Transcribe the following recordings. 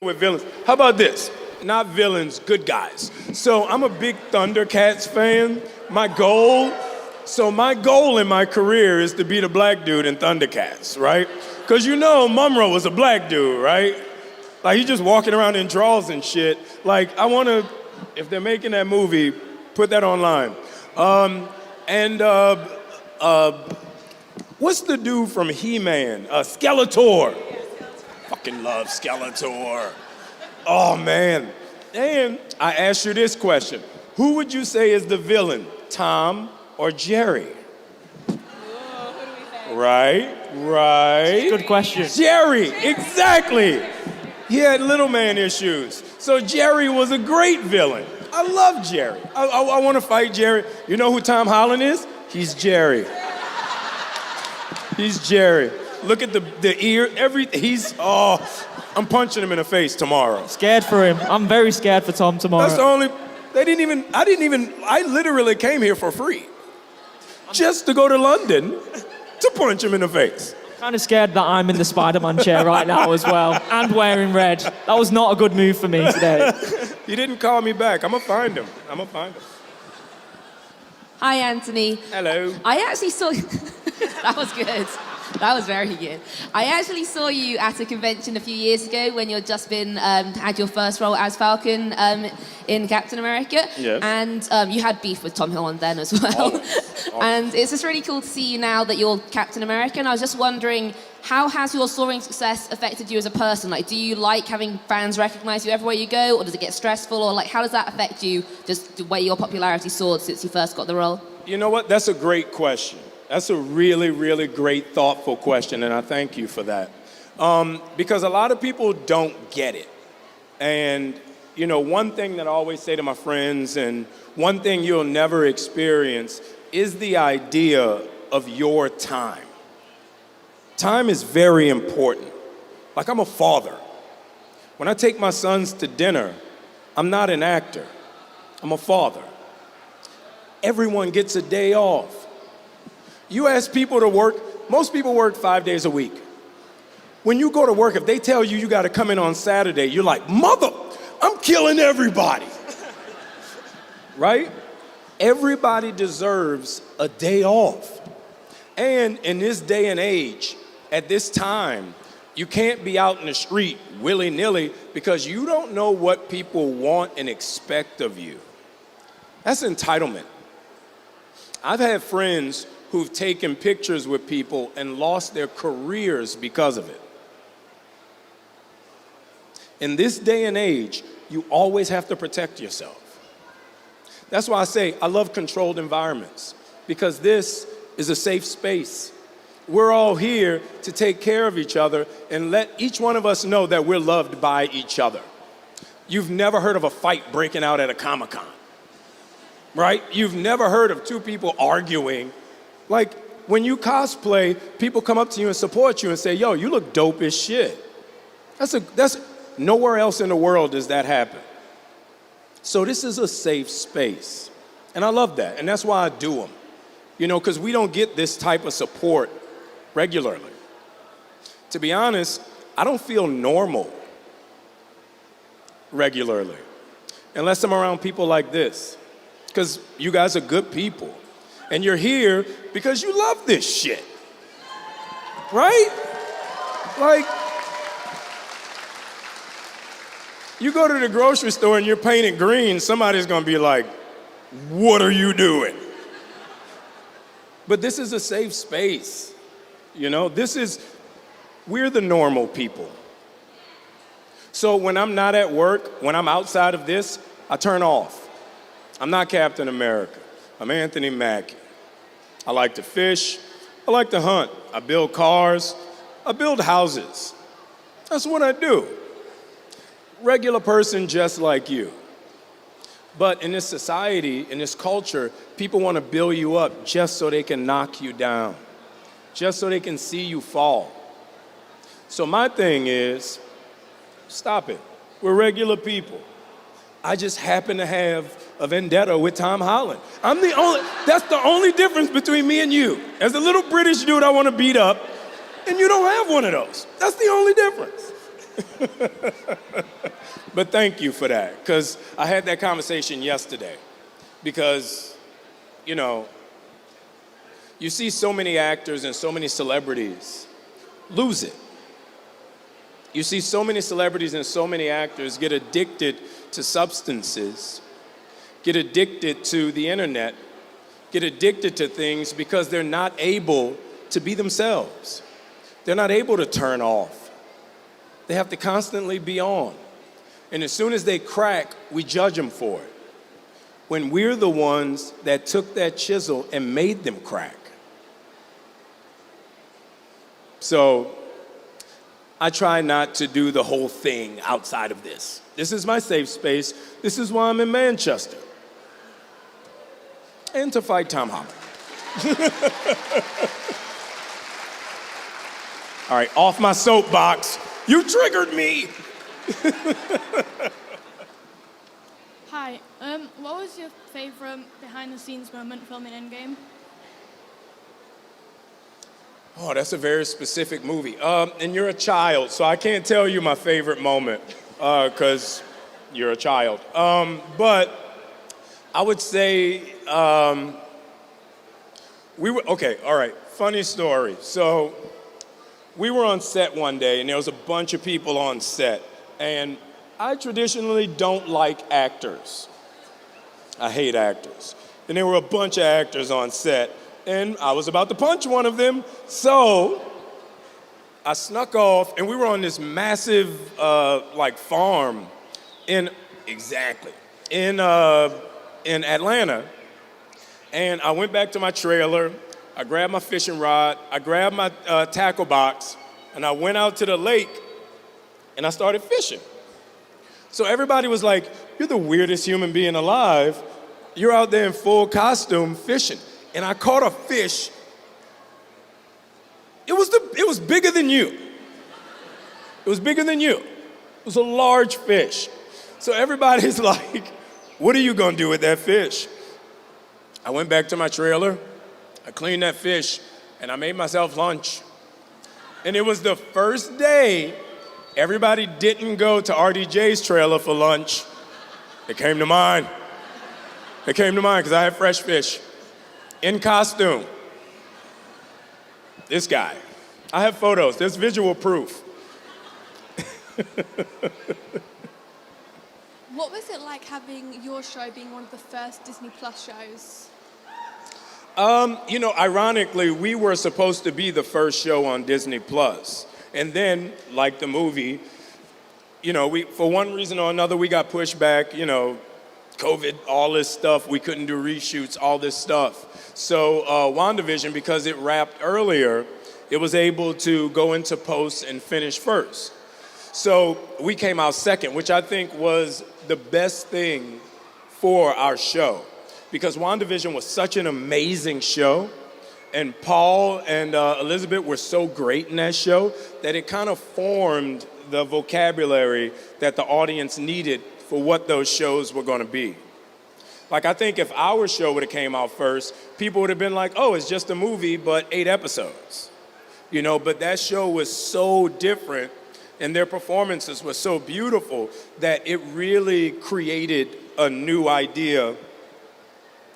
with villains. How about this? Not villains, good guys. So I'm a big Thundercats fan. My goal in my career is to be the black dude in Thundercats, right? Because you know Mumra was a black dude, right? Like he's just walking around in drawers and shit. Like I want to, if they're making that movie, put that online. What's the dude from He-Man? Skeletor. Fucking love Skeletor. Oh man. And I asked you this question. Who would you say is the villain, Tom or Jerry? Whoa, who do we say? Right. Good question. Jerry, exactly. He had little man issues. So Jerry was a great villain. I love Jerry. I want to fight Jerry. You know who Tom Holland is? He's Jerry. He's Jerry. Look at the ear, I'm punching him in the face tomorrow. Scared for him. I'm very scared for Tom tomorrow. That's the only, I literally came here for free. Just to go to London to punch him in the face. Kind of scared that I'm in the Spider-Man chair right now as well, and wearing red. That was not a good move for me today. He didn't call me back. I'm gonna find him. Hi, Anthony. Hello. I actually saw... That was good. That was very good. I actually saw you at a convention a few years ago when you'd just had your first role as Falcon in Captain America. Yes. And you had beef with Tom Holland then as well. And it's just really cool to see you now that you're Captain America. And I was just wondering, how has your soaring success affected you as a person? Like, do you like having fans recognize you everywhere you go, or does it get stressful? Or like, how does that affect you, just the way your popularity soared since you first got the role? You know what? That's a great question. That's a really, really great, thoughtful question, and I thank you for that. Because a lot of people don't get it. And, you know, one thing that I always say to my friends, and one thing you'll never experience, is the idea of your time. Time is very important. Like, I'm a father. When I take my sons to dinner, I'm not an actor. I'm a father. Everyone gets a day off. You ask people to work, most people work 5 days a week. When you go to work, if they tell you got to come in on Saturday, you're like, mother, I'm killing everybody. Right? Everybody deserves a day off. And in this day and age, at this time, you can't be out in the street willy-nilly because you don't know what people want and expect of you. That's entitlement. I've had friends who've taken pictures with people and lost their careers because of it. In this day and age, you always have to protect yourself. That's why I say I love controlled environments, because this is a safe space. We're all here to take care of each other and let each one of us know that we're loved by each other. You've never heard of a fight breaking out at a Comic-Con, right? You've never heard of two people arguing. Like, when you cosplay, people come up to you and support you and say, yo, you look dope as shit. That's nowhere else in the world does that happen. So this is a safe space. And I love that. And that's why I do them. You know, because we don't get this type of support regularly. To be honest, I don't feel normal regularly unless I'm around people like this. Because you guys are good people. And you're here because you love this shit, right? Like, you go to the grocery store and you're painted green, somebody's gonna be like, what are you doing? But this is a safe space, you know? We're the normal people. So when I'm not at work, when I'm outside of this, I turn off. I'm not Captain America. I'm Anthony Mackie. I like to fish. I like to hunt. I build cars. I build houses. That's what I do. Regular person just like you. But in this society, in this culture, people want to build you up just so they can knock you down, just so they can see you fall. So my thing is, stop it. We're regular people. I just happen to have a vendetta with Tom Holland. That's the only difference between me and you. As a little British dude I want to beat up, and you don't have one of those. That's the only difference. But thank you for that, because I had that conversation yesterday. Because, you know, you see so many actors and so many celebrities lose it. You see so many celebrities and so many actors get addicted to substances, get addicted to the internet, get addicted to things because they're not able to be themselves. They're not able to turn off. They have to constantly be on. And as soon as they crack, we judge them for it. When we're the ones that took that chisel and made them crack. So I try not to do the whole thing outside of this. This is my safe space. This is why I'm in Manchester. And to fight Tom Holland. All right, off my soapbox. You triggered me. Hi, what was your favorite behind-the-scenes moment filming Endgame? Oh, that's a very specific movie. And you're a child, so I can't tell you my favorite moment, because you're a child. But I would say, funny story. So we were on set one day, and there was a bunch of people on set. And I traditionally don't like actors. I hate actors. And there were a bunch of actors on set, and I was about to punch one of them. So I snuck off, and we were on this massive farm in Atlanta. And I went back to my trailer. I grabbed my fishing rod. I grabbed my tackle box, and I went out to the lake, and I started fishing. So everybody was like, "You're the weirdest human being alive. You're out there in full costume fishing." And I caught a fish. It was bigger than you. It was bigger than you. It was a large fish. So everybody's like, "What are you gonna do with that fish?" I went back to my trailer, I cleaned that fish, and I made myself lunch. And it was the first day everybody didn't go to RDJ's trailer for lunch. It came to mine. It came to mine because I had fresh fish. In costume. This guy. I have photos. There's visual proof. What was it like having your show being one of the first Disney Plus shows? Ironically, we were supposed to be the first show on Disney Plus. And then, like the movie, we, for one reason or another, we got pushed back, COVID, all this stuff. We couldn't do reshoots, all this stuff. So WandaVision, because it wrapped earlier, it was able to go into post and finish first. So we came out second, which I think was the best thing for our show. Because WandaVision was such an amazing show, and Paul and Elizabeth were so great in that show that it kind of formed the vocabulary that the audience needed for what those shows were going to be. Like, I think if our show would have came out first, people would have been like, "Oh, it's just a movie, but 8 episodes." But that show was so different, and their performances were so beautiful that it really created a new idea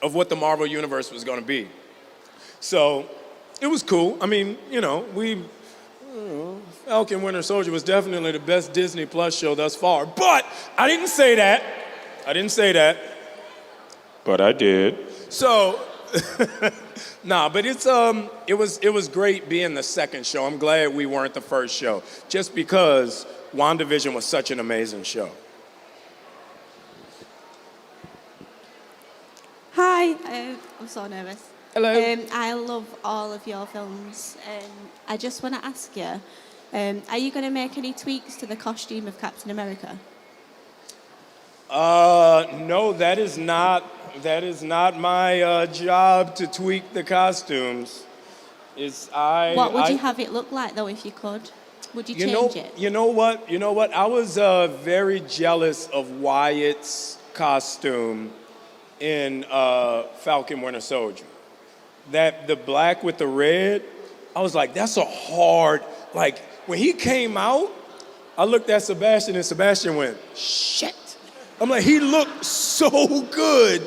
of what the Marvel Universe was going to be. So it was cool. I mean, Falcon Winter Soldier was definitely the best Disney Plus show thus far. But I didn't say that. But I did. So, but it was great being the second show. I'm glad we weren't the first show, just because WandaVision was such an amazing show. Hi, I'm so nervous. Hello. I love all of your films. I just want to ask you, are you going to make any tweaks to the costume of Captain America? No, that is not my job to tweak the costumes. What would you have it look like, though, if you could? Would you change it? You know what? I was very jealous of Wyatt's costume in Falcon Winter Soldier. That the black with the red, I was like, that's a hard, when he came out, I looked at Sebastian and Sebastian went, shit. I'm like, he looked so good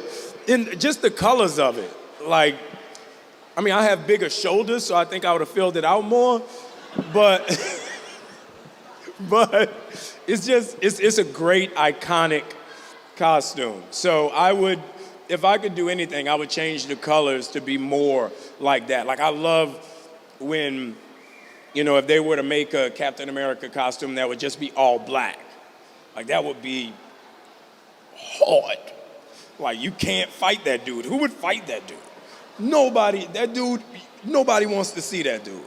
in just the colors of it. Like, I mean, I have bigger shoulders, so I think I would have filled it out more, but but it's a great, iconic costume. So I would, if I could do anything, I would change the colors to be more like that. Like I love when, if they were to make a Captain America costume that would just be all black. Like that would be hard. Like you can't fight that dude. Who would fight that dude? Nobody. That dude, nobody wants to see that dude.